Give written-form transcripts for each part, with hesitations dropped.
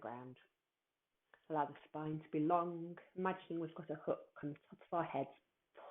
ground. Allow the spine to be long, imagining we've got a hook on the top of our heads,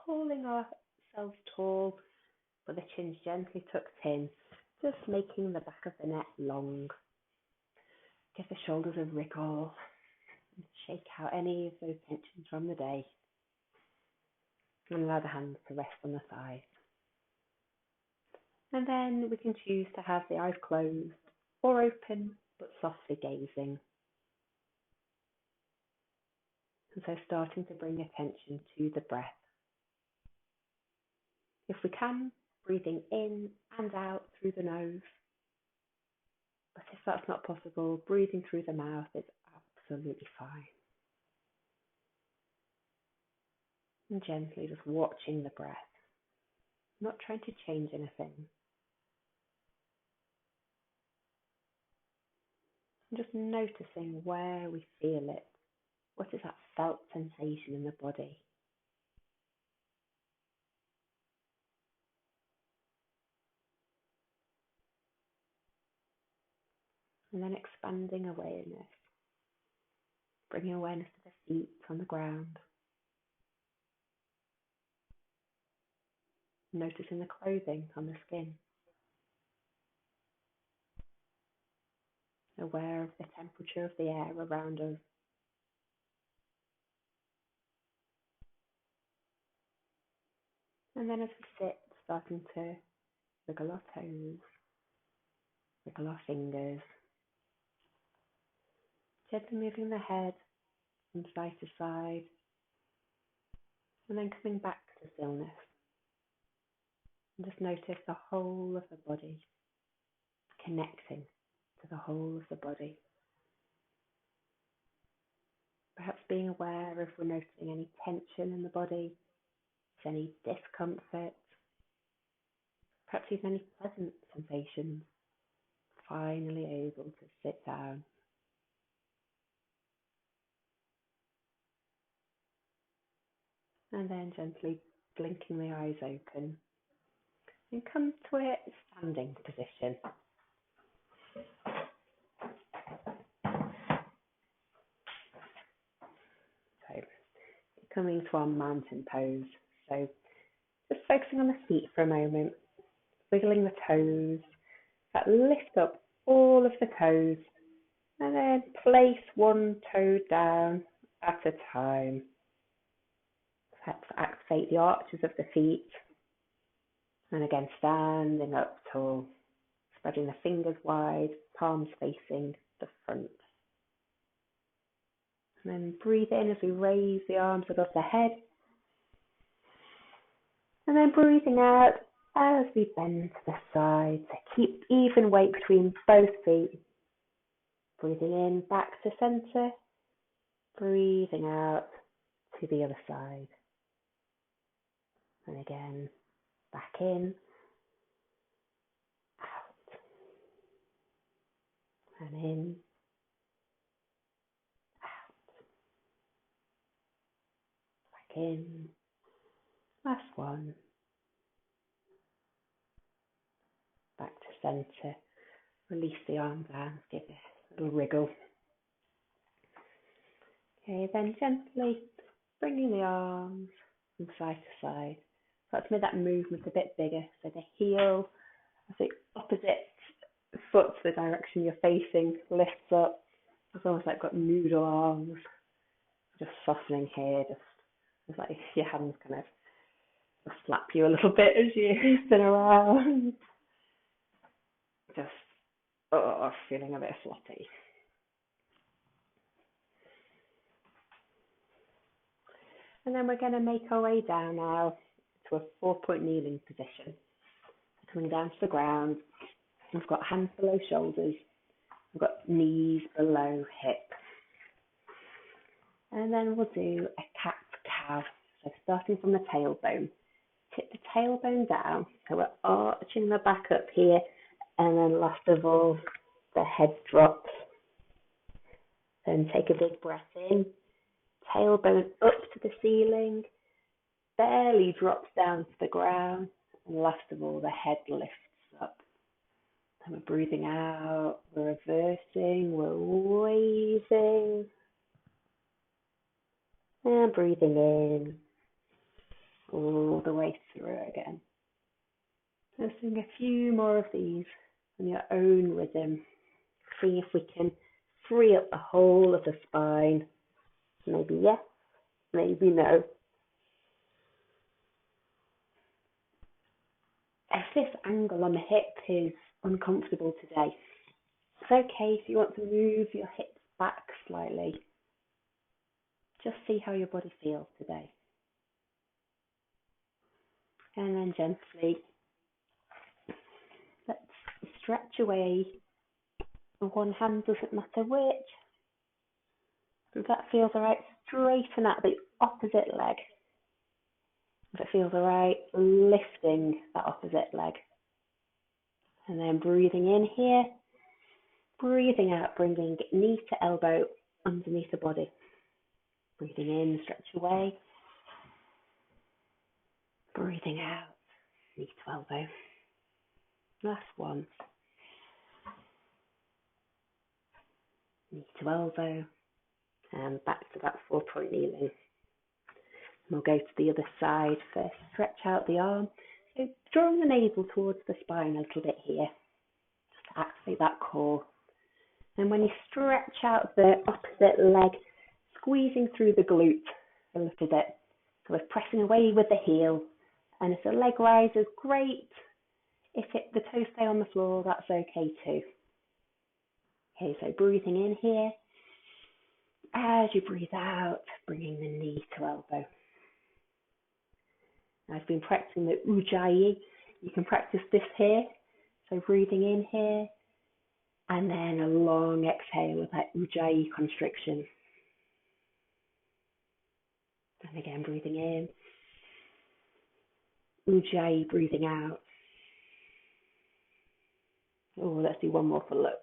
pulling ourselves tall, but the chin's gently tucked in, just making the back of the neck long. Give the shoulders a wriggle and shake out any of those tensions from the day. And allow the hands to rest on the thighs. And then we can choose to have the eyes closed or open, but softly gazing. And so starting to bring attention to the breath. If we can, breathing in and out through the nose. But if that's not possible, breathing through the mouth is absolutely fine. And gently just watching the breath, not trying to change anything. And just noticing where we feel it. What is that felt sensation in the body? And then expanding awareness, bringing awareness to the feet on the ground. Noticing the clothing on the skin. Aware of the temperature of the air around us. And then as we sit, starting to wiggle our toes, wiggle our fingers, gently moving the head from side to side, and then coming back to stillness. And just notice the whole of the body, connecting to the whole of the body. Perhaps being aware if we're noticing any tension in the body, any discomfort, perhaps even any pleasant sensations. Finally able to sit down. And then gently blinking the eyes open and come to a standing position. So coming to our mountain pose. So just focusing on the feet for a moment, wiggling the toes, that lift up all of the toes, and then place one toe down at a time. Perhaps activate the arches of the feet. And again, standing up tall, spreading the fingers wide, palms facing the front. And then breathe in as we raise the arms above the head. And then breathing out as we bend to the side. So keep even weight between both feet. Breathing in back to center. Breathing out to the other side. And again, back in, out, and in, out, back in. Last one. Back to center. Release the arm down, give it a little wriggle. Okay, then gently bringing the arms from side to side. Let's make that movement a bit bigger. So the heel, I think opposite foot to the direction you're facing, lifts up. It's almost like got noodle arms. Just softening here, just like your hands kind of slap you a little bit as you spin around. Just feeling a bit floppy. And then we're going to make our way down now to a 4-point kneeling position. Coming down to the ground. We've got hands below shoulders. We've got knees below hip. And then we'll do a cat-cow. So starting from the tailbone. Tip the tailbone down. So we're arching the back up here. And then last of all, the head drops. Then take a big breath in. Tailbone up to the ceiling. Barely drops down to the ground. And last of all, the head lifts up. And we're breathing out, we're reversing, we're raising, and breathing in all the way through again. Let's sing a few more of these on your own rhythm. See if we can free up the whole of the spine. Maybe yes, maybe no. If this angle on the hip is uncomfortable today, it's okay if you want to move your hips back slightly. Just see how your body feels today. And then gently, let's stretch away. One hand, doesn't matter which. If that feels alright, straighten out the opposite leg. If it feels alright, lifting that opposite leg. And then breathing in here, breathing out, bringing knee to elbow underneath the body. Breathing in, stretch away. Breathing out, knee to elbow. Last one. Knee to elbow. And back to that 4-point kneeling. We'll go to the other side first. Stretch out the arm. So drawing the navel towards the spine a little bit here. Just to activate that core. And when you stretch out the opposite leg, squeezing through the glute a little bit. So we're pressing away with the heel. And if the leg rises, great. If the toes stay on the floor, that's okay too. Okay, so breathing in here. As you breathe out, bringing the knee to elbow. I've been practicing the ujjayi. You can practice this here. So breathing in here, and then a long exhale with that ujjayi constriction. And again, breathing in. Ujjayi, breathing out. Oh, let's do one more for look.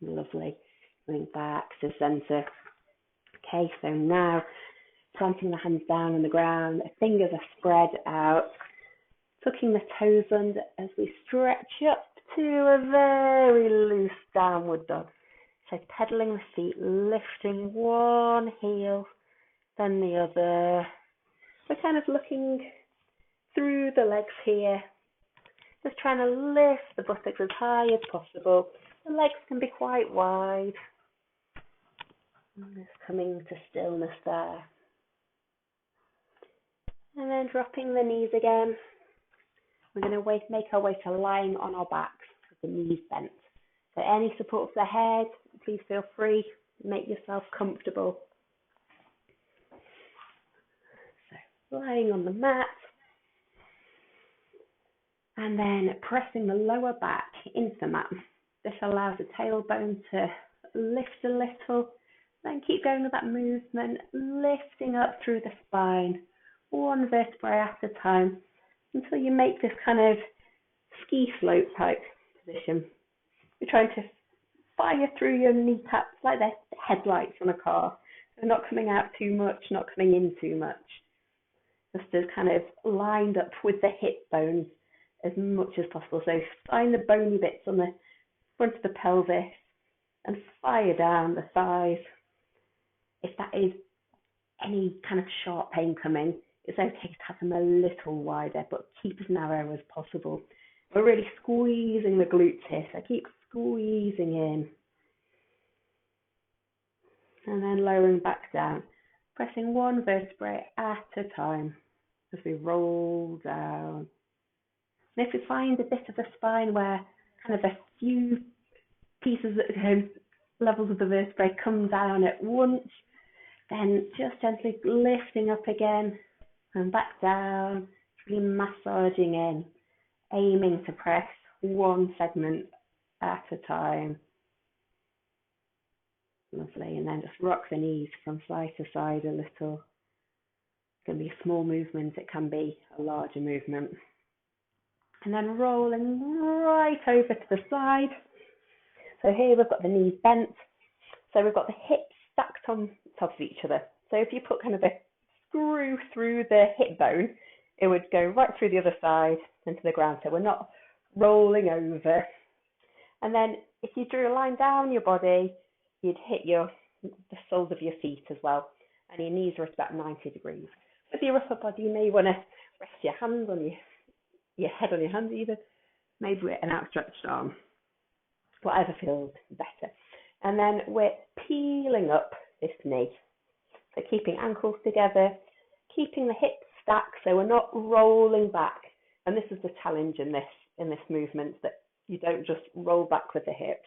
Lovely. Going back to center. Okay, so now planting the hands down on the ground, the fingers are spread out, tucking the toes under as we stretch up to a very loose downward dog. So pedaling the feet, lifting one heel, then the other. We're kind of looking through the legs here, just trying to lift the buttocks as high as possible. The legs can be quite wide. And just coming to stillness there. And then dropping the knees again. We're going to make our way to lying on our backs with the knees bent. So any support for the head, please feel free. Make yourself comfortable. So lying on the mat. And then pressing the lower back into the mat. This allows the tailbone to lift a little. Then keep going with that movement, lifting up through the spine, one vertebrae at a time, until you make this kind of ski slope type position. You're trying to fire through your kneecaps like the headlights on a car. So not coming out too much, not coming in too much. Just as kind of lined up with the hip bones as much as possible. So find the bony bits on the front of the pelvis and fire down the thighs. If that is any kind of sharp pain coming, it's okay to have them a little wider, but keep as narrow as possible. We're really squeezing the glutes here, so keep squeezing in. And then lowering back down, pressing one vertebrae at a time as we roll down. And if you find a bit of the spine where kind of a few pieces, levels of the vertebrae come down at once, then just gently lifting up again and back down, really massaging in, aiming to press one segment at a time. Lovely, and then just rock the knees from side to side a little. It can be a small movement, it can be a larger movement. And then rolling right over to the side. So here we've got the knees bent. So we've got the hips stacked on top of each other. So if you put kind of a screw through the hip bone, it would go right through the other side into the ground. So we're not rolling over. And then if you drew a line down your body, you'd hit the soles of your feet as well. And your knees are at about 90 degrees. With your upper body, you may want to rest your hands on your head on your hands either, maybe with an outstretched arm, whatever feels better. And then we're peeling up this knee. So keeping ankles together, keeping the hips stacked so we're not rolling back. And this is the challenge in this movement, that you don't just roll back with the hips.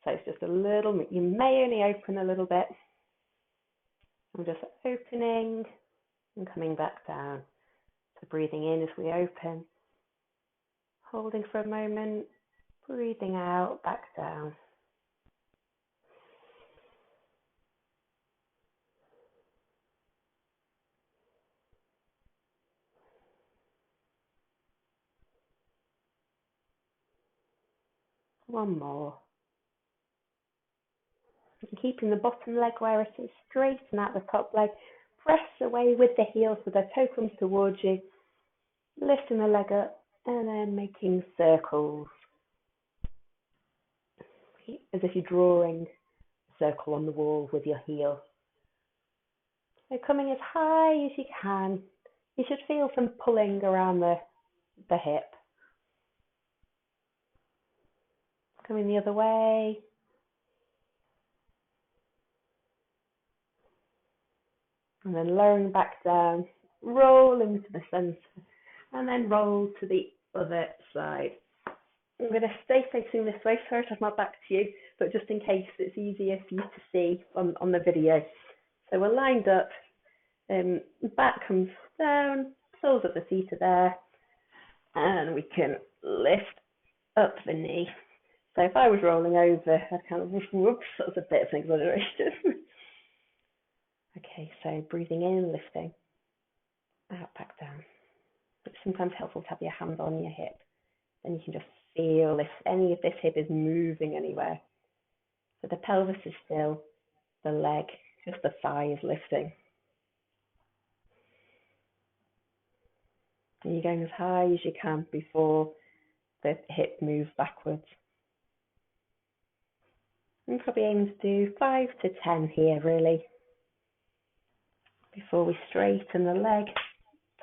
So it's just a little, you may only open a little bit. I'm just opening and coming back down. So breathing in as we open, holding for a moment, breathing out, back down. One more. And keeping the bottom leg where it is, straighten out the top leg, press away with the heel so the toe comes towards you, lifting the leg up and then making circles, as if you're drawing a circle on the wall with your heel. So coming as high as you can. You should feel some pulling around the hip. Coming the other way. And then lowering back down, rolling to the centre, and then roll to the other side. I'm going to stay facing this way, sorry to have my back to you, but just in case it's easier for you to see on the video. So we're lined up, back comes down, soles of the feet are there, and we can lift up the knee. So if I was rolling over, I'd kind of whoops, that was a bit of an exaggeration. Okay, so breathing in, lifting, out, back down. It's sometimes helpful to have your hand on your hip. Then you can just feel if any of this hip is moving anywhere. So the pelvis is still, the leg, just the thigh is lifting. And you're going as high as you can before the hip moves backwards. And probably aim to do 5 to 10 here, really, before we straighten the leg,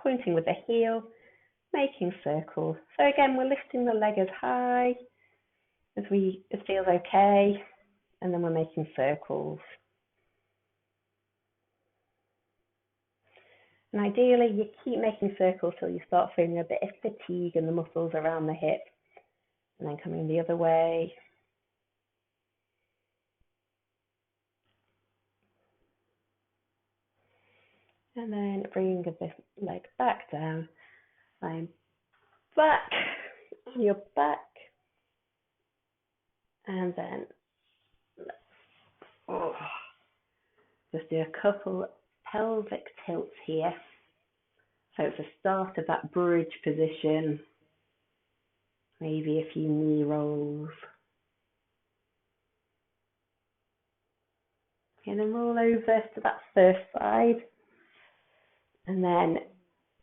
pointing with the heel, making circles. So again, we're lifting the leg as high as it feels okay, and then we're making circles. And ideally, you keep making circles till you start feeling a bit of fatigue in the muscles around the hip, and then coming the other way. And then bringing the leg back down, lying back on your back, and then just do a couple pelvic tilts here. So it's the start of that bridge position, maybe a few knee rolls. And then roll over to that first side. And then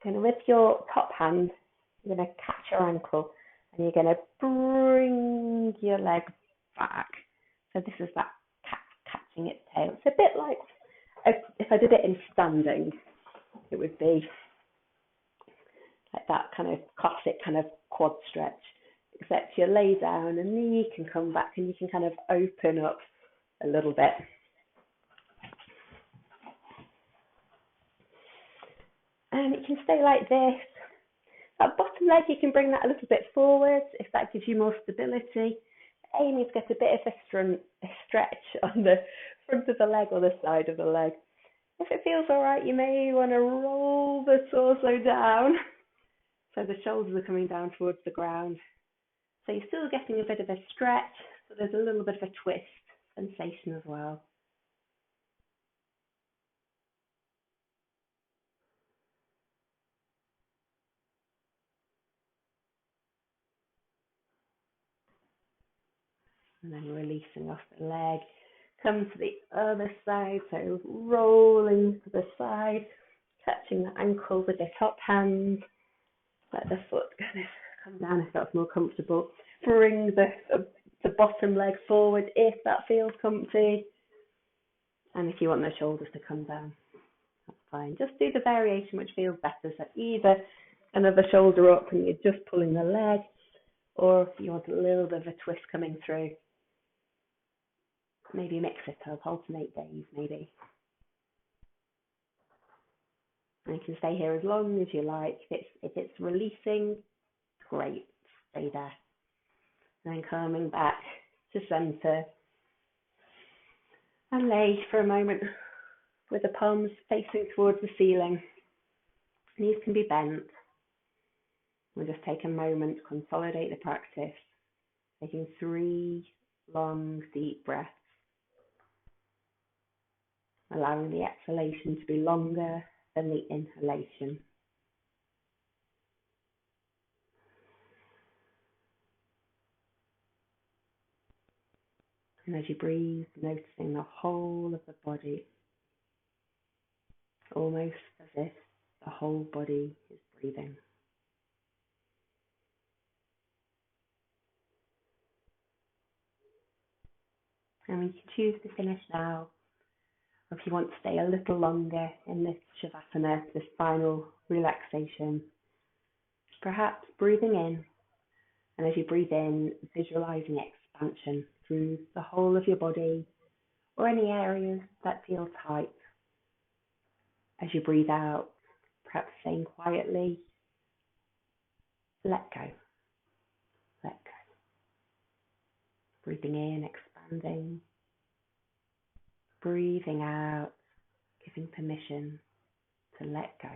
with your top hand, you're going to catch your ankle and you're going to bring your leg back. So this is that cat catching its tail. It's a bit like if I did it in standing, it would be like that kind of classic kind of quad stretch, except you lay down and the knee can come back and you can kind of open up a little bit. And it can stay like this. That bottom leg, you can bring that a little bit forward if that gives you more stability. Aiming to get a bit of a stretch on the front of the leg or the side of the leg. If it feels all right, you may want to roll the torso down so the shoulders are coming down towards the ground. So you're still getting a bit of a stretch, but there's a little bit of a twist sensation as well. And then releasing off the leg. Come to the other side, so rolling to the side, touching the ankle with the top hand. Let the foot kind of come down if that's more comfortable. Bring the bottom leg forward if that feels comfy. And if you want the shoulders to come down, that's fine. Just do the variation which feels better. So either another shoulder up and you're just pulling the leg, or if you want a little bit of a twist coming through, maybe mix it up, alternate days maybe. And you can stay here as long as you like. If it's releasing, great, stay there. And then coming back to center and lay for a moment with the palms facing towards the ceiling. Knees can be bent. We'll just take a moment to consolidate the practice, taking 3 long, deep breaths, allowing the exhalation to be longer than the inhalation. And as you breathe, noticing the whole of the body, almost as if the whole body is breathing. And we can choose to finish now, or if you want to stay a little longer in this Shavasana, this final relaxation, perhaps breathing in, and as you breathe in, visualizing expansion through the whole of your body or any areas that feel tight. As you breathe out, perhaps saying quietly, let go, let go. Breathing in, expanding. Breathing out, giving permission to let go.